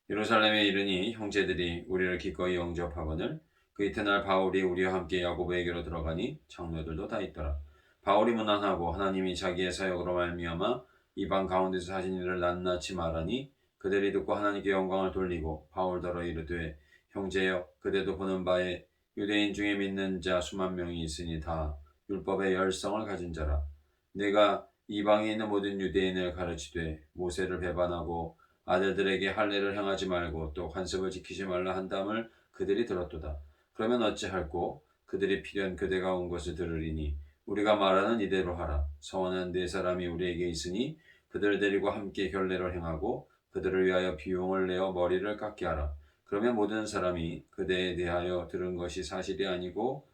예루살렘에 이르니 형제들이 우리를 기꺼이 영접하거늘 그 이튿날 바울이 우리와 함께 야고보에게로 들어가니 장로들도 다 있더라. 바울이 문안하고 하나님이 자기의 사역으로 말미암아 이방 가운데서 하신 일을 낱낱이 말하니 그들이 듣고 하나님께 영광을 돌리고 바울더러 이르되 형제여 그대도 보는 바에 유대인 중에 믿는 자 수만 명이 있으니 다 율법의 열성을 가진 자라. 내가 이방에 있는 모든 유대인을 가르치되 모세를 배반하고 아들들에게 할례를 행하지 말고 또 관습을 지키지 말라 한담을 그들이 들었도다. 그러면 어찌할꼬 그들이 필연 그대가 온 것을 들으리니 우리가 말하는 이대로 하라. 서원한 네 사람이 우리에게 있으니 그들 데리고 함께 결례를 행하고 그들을 위하여 비용을 내어 머리를 깎게 하라. 그러면 모든 사람이 그대에 대하여 들은 것이 사실이 아니고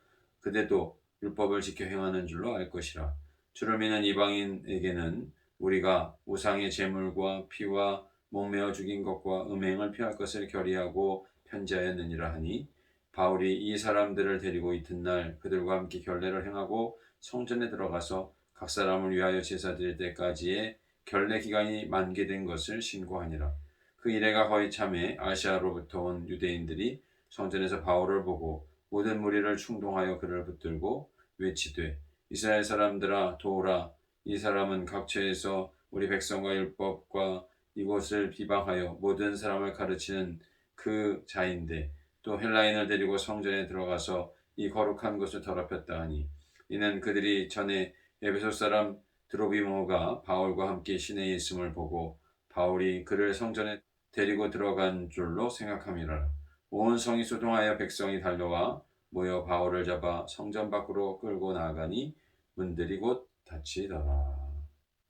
그대도 율법을 지켜 행하는 줄로 알 것이라. 주를 믿는 이방인에게는 우리가 우상의 제물과 피와 목매어 죽인 것과 음행을 피할 것을 결의하고 편지하였느니라 하니 바울이 이 사람들을 데리고 이튿날 그들과 함께 결례를 행하고 성전에 들어가서 각 사람을 위하여 제사 드릴 때까지의 결례 기간이 만개된 것을 신고하니라. 그 이래가 거의 참에 아시아로부터 온 유대인들이 성전에서 바울을 보고 모든 무리를 충동하여 그를 붙들고 외치되 이스라엘 사람들아 도오라. 이 사람은 각처에서 우리 백성과 율법과 이곳을 비방하여 모든 사람을 가르치는 그 자인데 또 헬라인을 데리고 성전에 들어가서 이 거룩한 곳을 더럽혔다 하니 이는 그들이 전에 에베소 사람 드로비모가 바울과 함께 시내에 있음을 보고 바울이 그를 성전에 데리고 들어간 줄로 생각함이라. 온 성이 소동하여 백성이 달려와 모여 바울을 잡아 성전 밖으로 끌고 나가니 문들이 곧 닫히더라.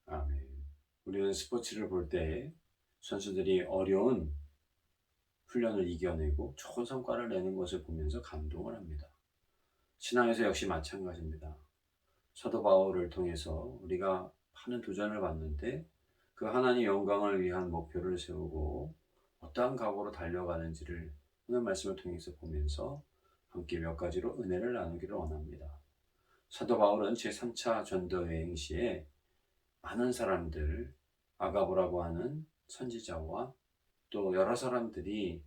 아멘. 우리는 스포츠를 볼 때 선수들이 어려운 훈련을 이겨내고 좋은 성과를 내는 것을 보면서 감동을 합니다. 신앙에서 역시 마찬가지입니다. 사도 바울을 통해서 우리가 많은 도전을 받는데 그 하나님 영광을 위한 목표를 세우고 어떠한 각오로 달려가는지를 오늘 말씀을 통해서 보면서 함께 몇 가지로 은혜를 나누기를 원합니다. 사도 바울은 제3차 전도 여행 시에 많은 사람들, 아가보라고 하는 선지자와 또 여러 사람들이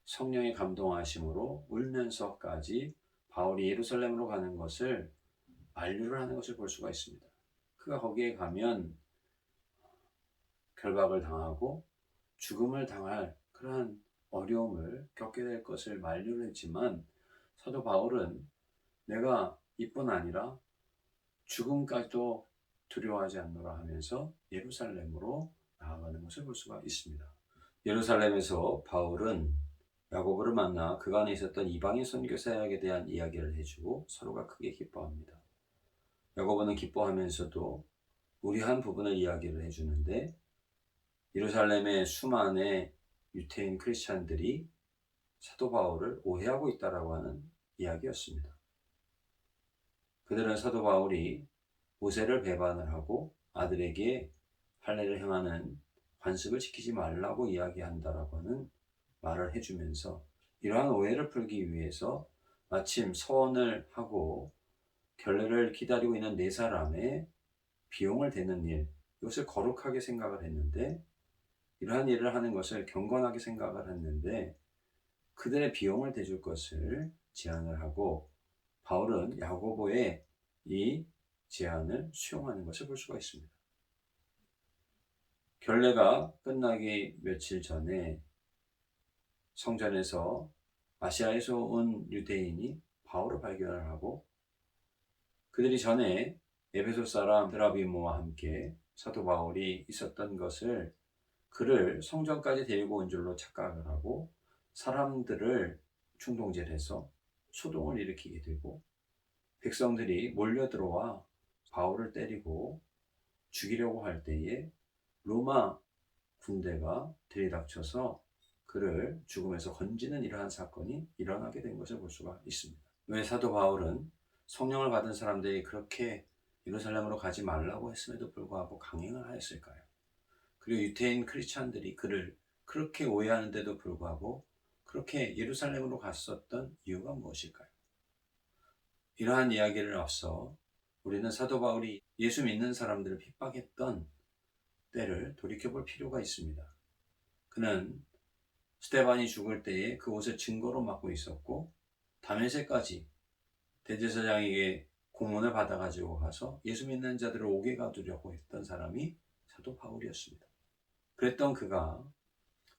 성령의 감동하심으로 울면서까지 바울이 예루살렘으로 가는 것을 만류를 하는 것을 볼 수가 있습니다. 그가 거기에 가면 결박을 당하고 죽음을 당할 그러한 어려움을 겪게 될 것을 만류를 했지만 사도 바울은 내가 이뿐 아니라 죽음까지도 두려워하지 않노라 하면서 예루살렘으로 나아가는 것을 볼 수가 있습니다. 예루살렘에서 바울은 야고보를 만나 그간에 있었던 이방인 선교 사역에 대한 이야기를 해주고 서로가 크게 기뻐합니다. 야고보는 기뻐하면서도 무리한 부분을 이야기를 해주는데 예루살렘의 수많은 유태인 크리스찬들이 사도 바울을 오해하고 있다라고 하는 이야기였습니다. 그들은 사도 바울이 모세를 배반을 하고 아들에게 할례를 행하는 관습을 지키지 말라고 이야기한다라고 하는 말을 해주면서 이러한 오해를 풀기 위해서 마침 서원을 하고 결례를 기다리고 있는 네 사람의 비용을 대는 일, 이것을 거룩하게 생각을 했는데 이러한 일을 하는 것을 경건하게 생각을 했는데 그들의 비용을 대줄 것을 제안을 하고 바울은 야고보의 이 제안을 수용하는 것을 볼 수가 있습니다. 결례가 끝나기 며칠 전에 성전에서 아시아에서 온 유대인이 바울을 발견을 하고 그들이 전에 에베소 사람 드라비모와 함께 사도 바울이 있었던 것을 그를 성전까지 데리고 온 줄로 착각을 하고 사람들을 충동질을 해서 소동을 일으키게 되고 백성들이 몰려들어와 바울을 때리고 죽이려고 할 때에 로마 군대가 들이닥쳐서 그를 죽음에서 건지는 이러한 사건이 일어나게 된 것을 볼 수가 있습니다. 왜 사도 바울은 성령을 받은 사람들이 그렇게 예루살렘으로 가지 말라고 했음에도 불구하고 강행을 하였을까요? 그리고 유태인 크리스찬들이 그를 그렇게 오해하는데도 불구하고 그렇게 예루살렘으로 갔었던 이유가 무엇일까요? 이러한 이야기를 앞서 우리는 사도 바울이 예수 믿는 사람들을 핍박했던 때를 돌이켜볼 필요가 있습니다. 그는 스데반이 죽을 때에 그 옷을 증거로 맡고 있었고 다메섹까지 대제사장에게 공문을 받아가지고 가서 예수 믿는 자들을 옥에 가두려고 했던 사람이 사도 바울이었습니다. 그랬던 그가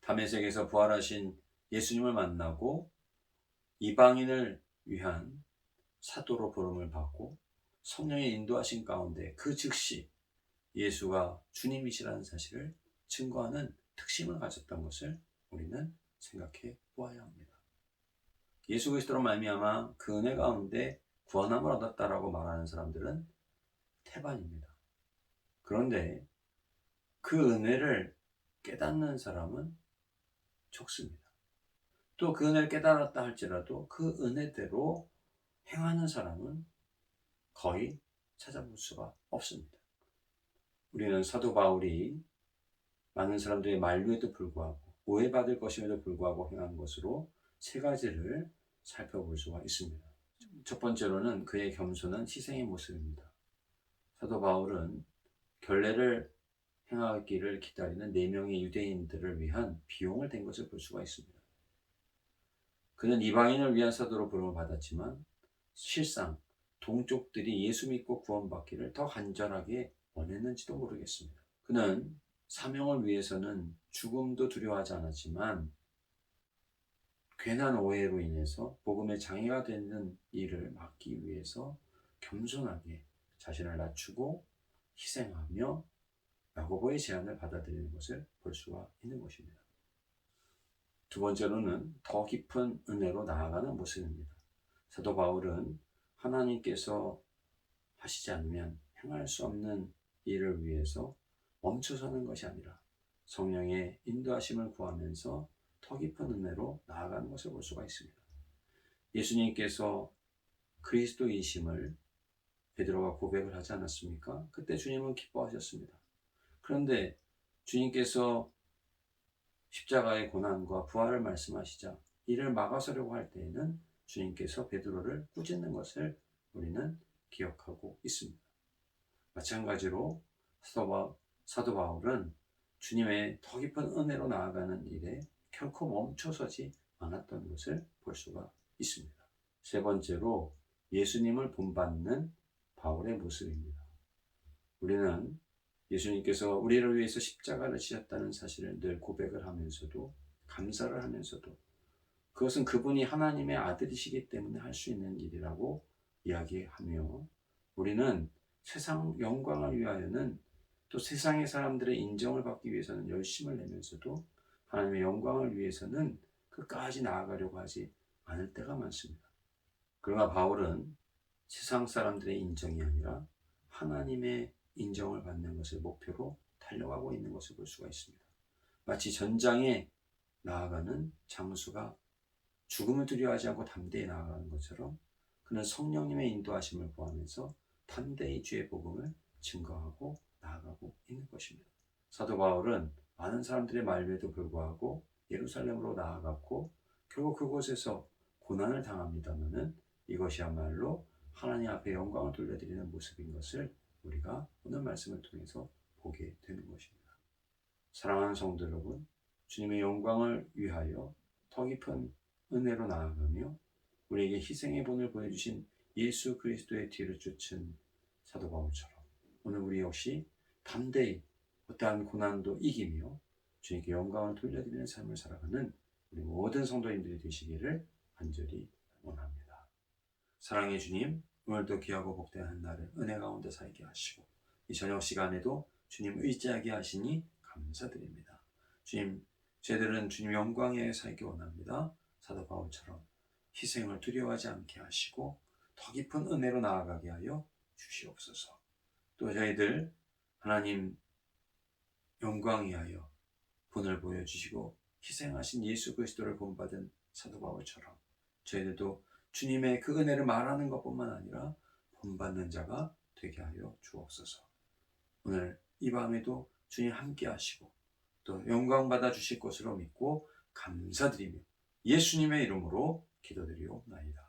다메섹에서 부활하신 예수님을 만나고 이방인을 위한 사도로 부름을 받고 성령의 인도하신 가운데 그 즉시 예수가 주님이시라는 사실을 증거하는 특심을 가졌던 것을 우리는 생각해 보아야 합니다. 예수 그리스도로 말미암아 그 은혜 가운데 구원함을 얻었다라고 말하는 사람들은 태반입니다. 그런데 그 은혜를 깨닫는 사람은 적습니다. 또 그 은혜를 깨달았다 할지라도 그 은혜대로 행하는 사람은 거의 찾아볼 수가 없습니다. 우리는 사도 바울이 많은 사람들의 만류에도 불구하고 오해받을 것임에도 불구하고 행한 것으로 세 가지를 살펴볼 수가 있습니다. 첫 번째로는 그의 겸손한 희생의 모습입니다. 사도 바울은 결례를 행하기를 기다리는 4명의 유대인들을 위한 비용을 댄 것을 볼 수가 있습니다. 그는 이방인을 위한 사도로 부름을 받았지만 실상 동족들이 예수 믿고 구원받기를 더 간절하게 원했는지도 모르겠습니다. 그는 사명을 위해서는 죽음도 두려워하지 않았지만 괜한 오해로 인해서 복음의 장애가 되는 일을 막기 위해서 겸손하게 자신을 낮추고 희생하며 야고보의 제안을 받아들이는 것을 볼 수가 있는 것입니다. 두 번째로는 더 깊은 은혜로 나아가는 모습입니다. 사도 바울은 하나님께서 하시지 않으면 행할 수 없는 일을 위해서 멈춰서는 것이 아니라 성령의 인도하심을 구하면서 더 깊은 은혜로 나아가는 것을 볼 수가 있습니다. 예수님께서 그리스도이심을 베드로가 고백을 하지 않았습니까? 그때 주님은 기뻐하셨습니다. 그런데 주님께서 십자가의 고난과 부활을 말씀하시자 이를 막아서려고 할 때에는 주님께서 베드로를 꾸짖는 것을 우리는 기억하고 있습니다. 마찬가지로 사도 바울은 주님의 더 깊은 은혜로 나아가는 일에 결코 멈춰서지 않았던 것을 볼 수가 있습니다. 세 번째로 예수님을 본받는 바울의 모습입니다. 우리는 예수님께서 우리를 위해서 십자가를 지셨다는 사실을 늘 고백을 하면서도 감사를 하면서도 그것은 그분이 하나님의 아들이시기 때문에 할 수 있는 일이라고 이야기하며 우리는 세상 영광을 위하여는 또 세상의 사람들의 인정을 받기 위해서는 열심을 내면서도 하나님의 영광을 위해서는 끝까지 나아가려고 하지 않을 때가 많습니다. 그러나 바울은 세상 사람들의 인정이 아니라 하나님의 인정을 받는 것을 목표로 달려가고 있는 것을 볼 수가 있습니다. 마치 전장에 나아가는 장수가 죽음을 두려워하지 않고 담대히 나아가는 것처럼 그는 성령님의 인도하심을 구하면서 담대히 주의 복음을 증거하고 나아가고 있는 것입니다. 사도 바울은 많은 사람들의 만류에도 불구하고 예루살렘으로 나아갔고 결국 그곳에서 고난을 당합니다마는 이것이야말로 하나님 앞에 영광을 돌려드리는 모습인 것을 우리가 오늘 말씀을 통해서 보게 되는 것입니다. 사랑하는 성도 여러분, 주님의 영광을 위하여 더 깊은 은혜로 나아가며 우리에게 희생의 본을 보여주신 예수 그리스도의 뒤를 쫓은 사도 바울처럼 오늘 우리 역시 담대히 어떠한 고난도 이기며 주님께 영광을 돌려드리는 삶을 살아가는 우리 모든 성도님들이 되시기를 간절히 원합니다. 사랑의 주님, 오늘도 귀하고 복된 한날을 은혜 가운데 살게 하시고 이 저녁 시간에도 주님 의지하게 하시니 감사드립니다. 주님, 저희들은 주님 영광에 살기 원합니다. 사도 바울처럼 희생을 두려워하지 않게 하시고 더 깊은 은혜로 나아가게 하여 주시옵소서. 또 저희들 하나님 영광 위하여 본을 보여주시고 희생하신 예수 그리스도를 본받은 사도 바울처럼 저희들도 주님의 그 은혜를 말하는 것뿐만 아니라 본받는 자가 되게 하여 주옵소서. 오늘 이 밤에도 주님 함께 하시고 또 영광 받아 주실 것으로 믿고 감사드리며 예수님의 이름으로 기도드리옵나이다.